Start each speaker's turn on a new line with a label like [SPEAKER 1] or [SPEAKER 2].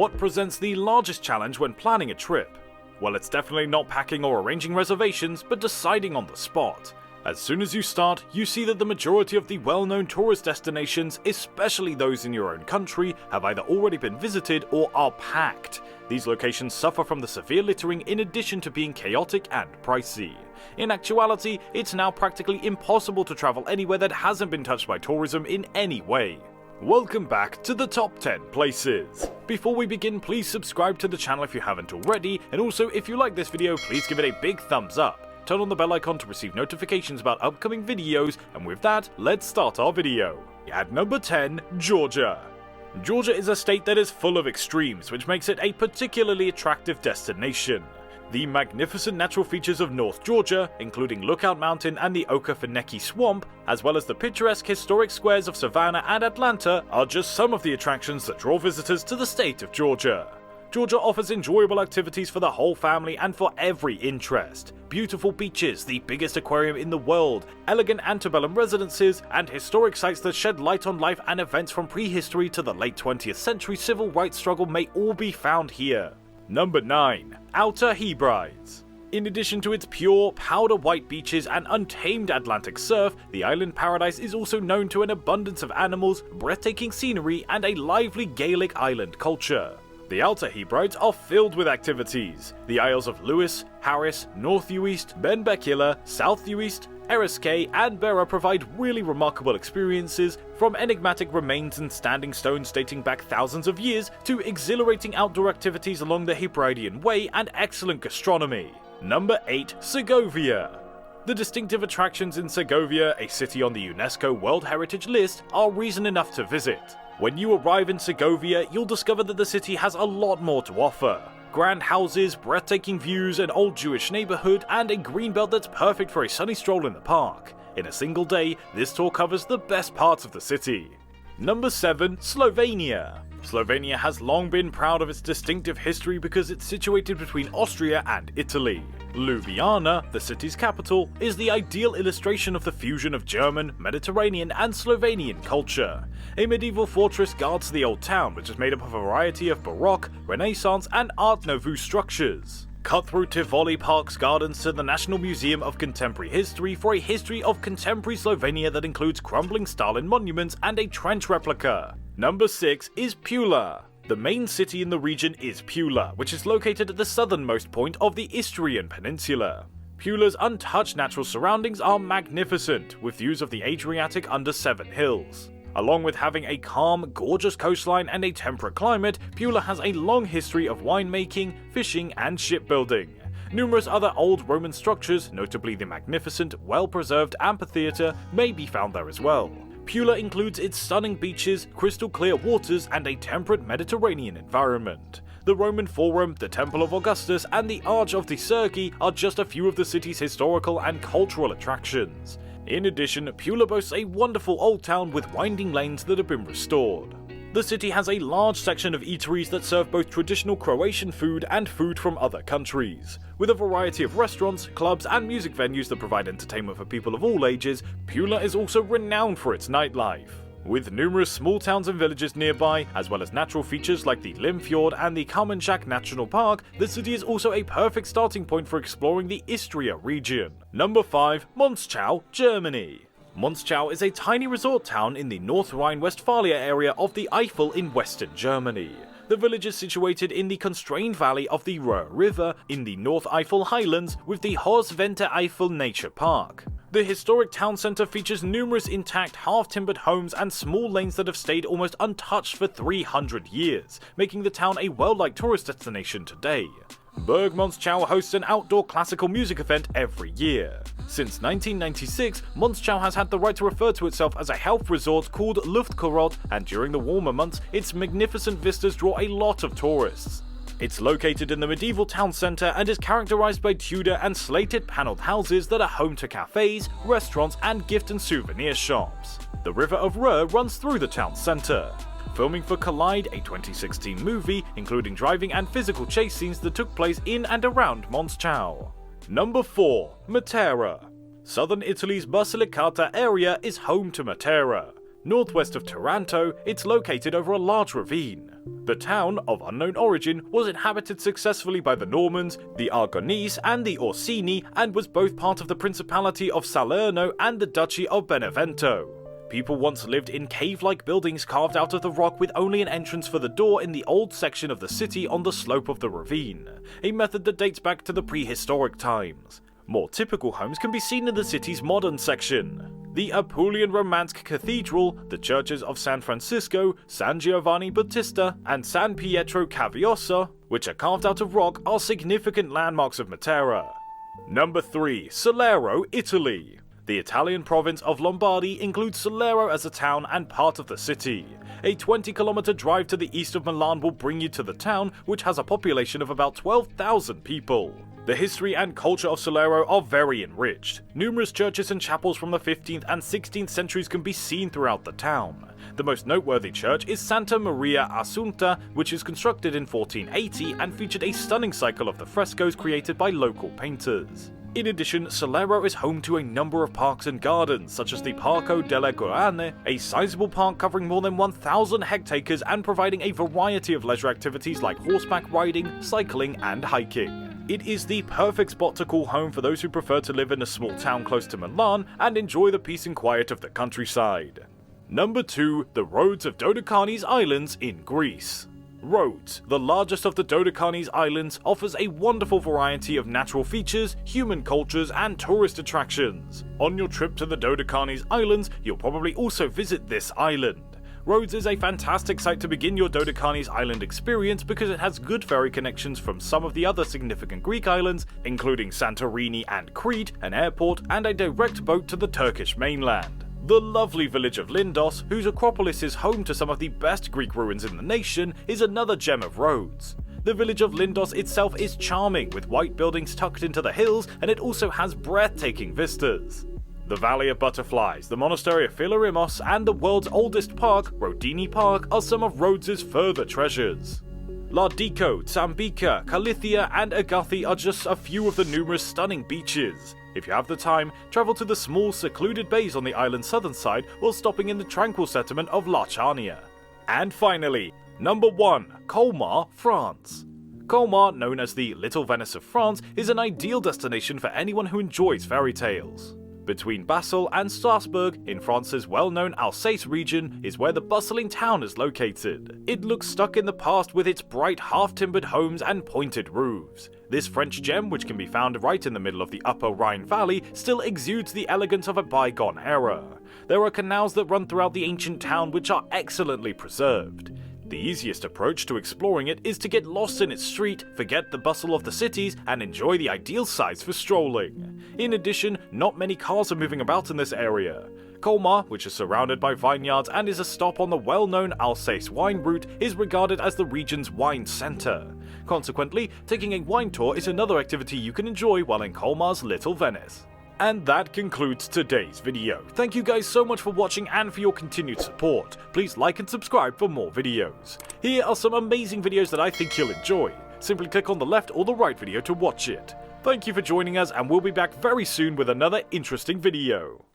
[SPEAKER 1] What presents the largest challenge when planning a trip? Well, it's definitely not packing or arranging reservations, but deciding on the spot. As soon as you start, you see that the majority of the well-known tourist destinations, especially those in your own country, have either already been visited or are packed. These locations suffer from the severe littering in addition to being chaotic and pricey. In actuality, it's now practically impossible to travel anywhere that hasn't been touched by tourism in any way. Welcome back to the top 10 places. Before we begin, please subscribe to the channel if you haven't already, and also if you like this video, please give it a big thumbs up. Turn on the bell icon to receive notifications about upcoming videos, and with that, let's start our video. At number 10, Georgia. Georgia is a state that is full of extremes, which makes it a particularly attractive destination. The magnificent natural features of North Georgia, including Lookout Mountain and the Okefenokee Swamp, as well as the picturesque historic squares of Savannah and Atlanta, are just some of the attractions that draw visitors to the state of Georgia. Georgia offers enjoyable activities for the whole family and for every interest. Beautiful beaches, the biggest aquarium in the world, elegant antebellum residences, and historic sites that shed light on life and events from prehistory to the late 20th century civil rights struggle may all be found here. Number 9. Outer Hebrides. In addition to its pure, powder-white beaches and untamed Atlantic surf, the island paradise is also known to an abundance of animals, breathtaking scenery, and a lively Gaelic island culture. The Outer Hebrides are filled with activities. The Isles of Lewis, Harris, North Uist, Benbecula, South Uist, Eriskay, and Berra provide really remarkable experiences, from enigmatic remains and standing stones dating back thousands of years to exhilarating outdoor activities along the Hebridean Way and excellent gastronomy. Number 8. Segovia. The distinctive attractions in Segovia, a city on the UNESCO World Heritage List, are reason enough to visit. When you arrive in Segovia, you'll discover that the city has a lot more to offer. Grand houses, breathtaking views, an old Jewish neighborhood, and a greenbelt that's perfect for a sunny stroll in the park. In a single day, this tour covers the best parts of the city. Number 7. Slovenia. Slovenia has long been proud of its distinctive history because it's situated between Austria and Italy. Ljubljana, the city's capital, is the ideal illustration of the fusion of German, Mediterranean, and Slovenian culture. A medieval fortress guards the old town, which is made up of a variety of Baroque, Renaissance, and Art Nouveau structures. Cut through Tivoli Park's gardens to the National Museum of Contemporary History for a history of contemporary Slovenia that includes crumbling Stalin monuments and a trench replica. Number 6 is Pula. The main city in the region is Pula, which is located at the southernmost point of the Istrian Peninsula. Pula's untouched natural surroundings are magnificent, with views of the Adriatic under 7 hills. Along with having a calm, gorgeous coastline and a temperate climate, Pula has a long history of winemaking, fishing, and shipbuilding. Numerous other old Roman structures, notably the magnificent, well-preserved amphitheatre, may be found there as well. Pula includes its stunning beaches, crystal clear waters, and a temperate Mediterranean environment. The Roman Forum, the Temple of Augustus, and the Arch of the Sergi are just a few of the city's historical and cultural attractions. In addition, Pula boasts a wonderful old town with winding lanes that have been restored. The city has a large section of eateries that serve both traditional Croatian food and food from other countries. With a variety of restaurants, clubs, and music venues that provide entertainment for people of all ages, Pula is also renowned for its nightlife. With numerous small towns and villages nearby, as well as natural features like the Limfjord and the Kamenschak National Park, the city is also a perfect starting point for exploring the Istria region. Number 5. Münster, Germany. Münster is a tiny resort town in the North Rhine-Westphalia area of the Eifel in western Germany. The village is situated in the constrained valley of the Ruhr River in the North Eifel Highlands with the Horsventer Eifel Nature Park. The historic town centre features numerous intact half-timbered homes and small lanes that have stayed almost untouched for 300 years, making the town a well-liked tourist destination today. Burg Münster hosts an outdoor classical music event every year. Since 1996, Münster has had the right to refer to itself as a health resort called Luftkurort, and during the warmer months, its magnificent vistas draw a lot of tourists. It's located in the medieval town centre and is characterised by Tudor and slated panelled houses that are home to cafes, restaurants, and gift and souvenir shops. The River of Ruhr runs through the town centre. Filming for Collide, a 2016 movie, including driving and physical chase scenes that took place in and around Münster. Number 4. Matera. Southern Italy's Basilicata area is home to Matera. Northwest of Taranto, it's located over a large ravine. The town, of unknown origin, was inhabited successfully by the Normans, the Aragonese and the Orsini, and was both part of the Principality of Salerno and the Duchy of Benevento. People once lived in cave-like buildings carved out of the rock with only an entrance for the door in the old section of the city on the slope of the ravine, a method that dates back to the prehistoric times. More typical homes can be seen in the city's modern section. The Apulian Romanesque Cathedral, the churches of San Francisco, San Giovanni Battista, and San Pietro Caviosa, which are carved out of rock, are significant landmarks of Matera. Number 3. Solero, Italy. The Italian province of Lombardy includes Solero as a town and part of the city. A 20-kilometer drive to the east of Milan will bring you to the town, which has a population of about 12,000 people. The history and culture of Solero are very enriched. Numerous churches and chapels from the 15th and 16th centuries can be seen throughout the town. The most noteworthy church is Santa Maria Assunta, which is constructed in 1480 and featured a stunning cycle of the frescoes created by local painters. In addition, Solero is home to a number of parks and gardens, such as the Parco delle Guarane, a sizable park covering more than 1,000 hectares and providing a variety of leisure activities like horseback riding, cycling, and hiking. It is the perfect spot to call home for those who prefer to live in a small town close to Milan and enjoy the peace and quiet of the countryside. Number 2. The Rhodes of Dodecanese Islands in Greece. Rhodes, the largest of the Dodecanese Islands, offers a wonderful variety of natural features, human cultures, and tourist attractions. On your trip to the Dodecanese Islands, you'll probably also visit this island. Rhodes is a fantastic site to begin your Dodecanese Island experience because it has good ferry connections from some of the other significant Greek islands, including Santorini and Crete, an airport, and a direct boat to the Turkish mainland. The lovely village of Lindos, whose Acropolis is home to some of the best Greek ruins in the nation, is another gem of Rhodes. The village of Lindos itself is charming, with white buildings tucked into the hills, and it also has breathtaking vistas. The Valley of Butterflies, the Monastery of Philarimos, and the world's oldest park, Rodini Park, are some of Rhodes' further treasures. Lardiko, Tsambika, Kalithia, and Agathi are just a few of the numerous stunning beaches. If you have the time, travel to the small, secluded bays on the island's southern side while stopping in the tranquil settlement of La Charnia. And finally, number 1. Colma, France. Colma, known as the Little Venice of France, is an ideal destination for anyone who enjoys fairy tales. Between Basel and Strasbourg, in France's well-known Alsace region, is where the bustling town is located. It looks stuck in the past with its bright half-timbered homes and pointed roofs. This French gem, which can be found right in the middle of the upper Rhine Valley, still exudes the elegance of a bygone era. There are canals that run throughout the ancient town which are excellently preserved. The easiest approach to exploring it is to get lost in its street, forget the bustle of the cities, and enjoy the ideal sights for strolling. In addition, not many cars are moving about in this area. Colma, which is surrounded by vineyards and is a stop on the well-known Alsace wine route, is regarded as the region's wine center. Consequently, taking a wine tour is another activity you can enjoy while in Colma's Little Venice. And that concludes today's video. Thank you guys so much for watching and for your continued support. Please like and subscribe for more videos. Here are some amazing videos that I think you'll enjoy. Simply click on the left or the right video to watch it. Thank you for joining us, and we'll be back very soon with another interesting video.